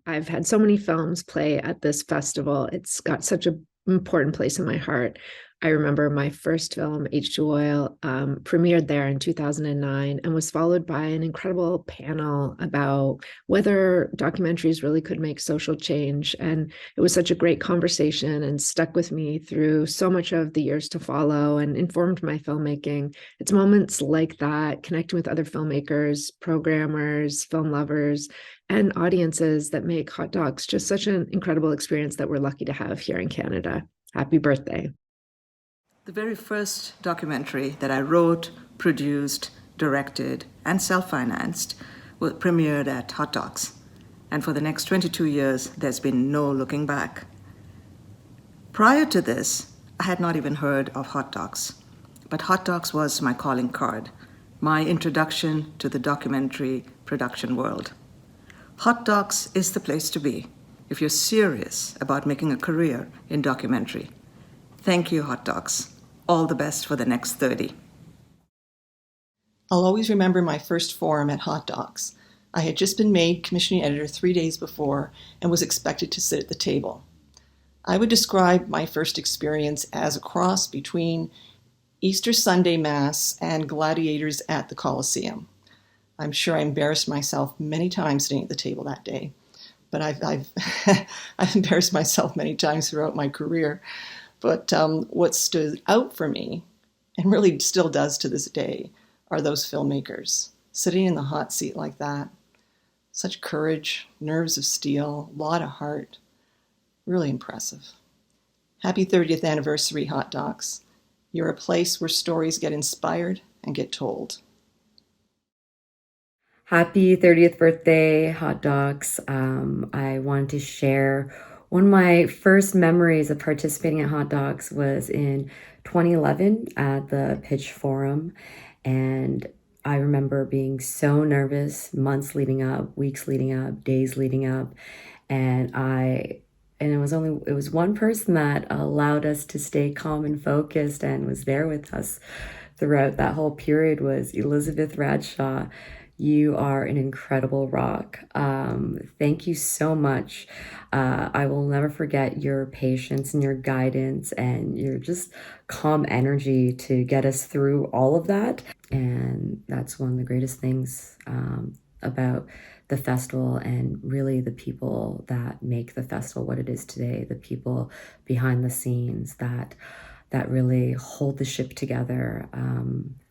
I've had so many films play at this festival. It's got such an important place in my heart. I remember my first film, H2 Oil, premiered there in 2009 and was followed by an incredible panel about whether documentaries really could make social change. And it was such a great conversation and stuck with me through so much of the years to follow and informed my filmmaking. It's moments like that, connecting with other filmmakers, programmers, film lovers, and audiences that make hot docs just such an incredible experience that we're lucky to have here in Canada. Happy birthday. The very first documentary that I wrote, produced, directed, and self-financed was premiered at Hot Docs. And for the next 22 years, there's been no looking back. Prior to this, I had not even heard of Hot Docs. But Hot Docs was my calling card, my introduction to the documentary production world. Hot Docs is the place to be if you're serious about making a career in documentary. Thank you, Hot Docs. All the best for the next 30. I'll always remember my first forum at Hot Docs. I had just been made commissioning editor 3 days before and was expected to sit at the table. I would describe my first experience as a cross between Easter Sunday Mass and gladiators at the Colosseum. I'm sure I embarrassed myself many times sitting at the table that day, but I've I've embarrassed myself many times throughout my career. But what stood out for me, and really still does to this day, are those filmmakers sitting in the hot seat like that. Such courage, nerves of steel, a lot of heart. Really impressive. Happy 30th anniversary, Hot Docs. You're a place where stories get inspired and get told. Happy 30th birthday, Hot Docs. I wanted to share one of my first memories of participating at Hot Docs was in 2011 at the Pitch Forum. And I remember being so nervous months leading up, weeks leading up, days leading up. And it was one person that allowed us to stay calm and focused and was there with us throughout that whole period was Elizabeth Bradshaw. You are an incredible rock. Thank you so much. I will never forget your patience and your guidance and your just calm energy to get us through all of that. And that's one of the greatest things about the festival and really the people that make the festival what it is today, the people behind the scenes that really hold the ship together.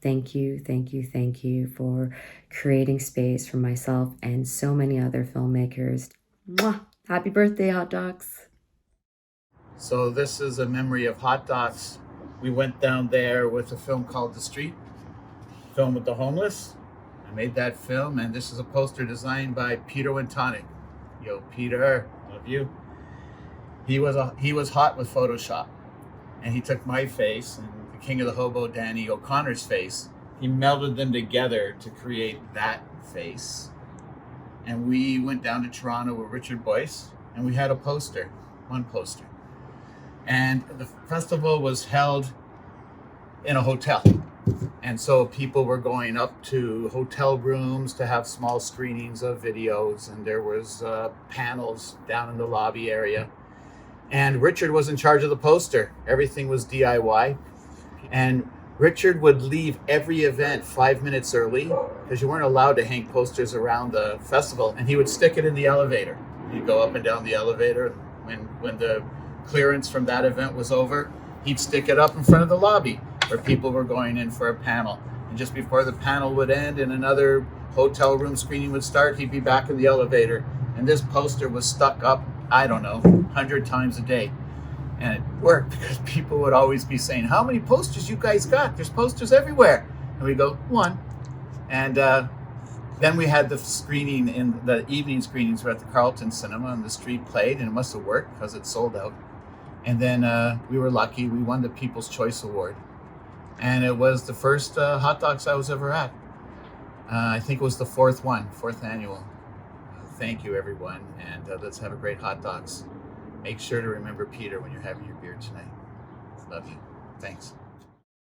Thank you for creating space for myself and so many other filmmakers. Mwah! Happy birthday, Hot Docs. So this is a memory of Hot Docs. We went down there with a film called The Street, film with the homeless. I made that film, and this is a poster designed by Peter Wintonic. Yo, Peter, love you. He was hot with Photoshop. And he took my face and the King of the Hobo, Danny O'Connor's face. He melded them together to create that face. And we went down to Toronto with Richard Boyce, and we had a poster, one poster. And the festival was held in a hotel. And so people were going up to hotel rooms to have small screenings of videos, and there was panels down in the lobby area. And Richard was in charge of the poster. Everything was DIY. And Richard would leave every event 5 minutes early because you weren't allowed to hang posters around the festival. And he would stick it in the elevator. He'd go up and down the elevator. When the clearance from that event was over, he'd stick it up in front of the lobby where people were going in for a panel. And just before the panel would end and another hotel room screening would start, he'd be back in the elevator. And this poster was stuck up, I don't know, 100 times a day. And it worked because people would always be saying, how many posters you guys got? There's posters everywhere. And we go, one. And then we had the screening in the evening screenings were at the Carlton Cinema, and The Street played, and it must have worked because it sold out. And then we were lucky. We won the People's Choice Award. And it was the first Hot Docs I was ever at. I think it was the fourth annual. Thank you, everyone, and let's have a great Hot Docs. Make sure to remember Peter when you're having your beer tonight. Love you. Thanks.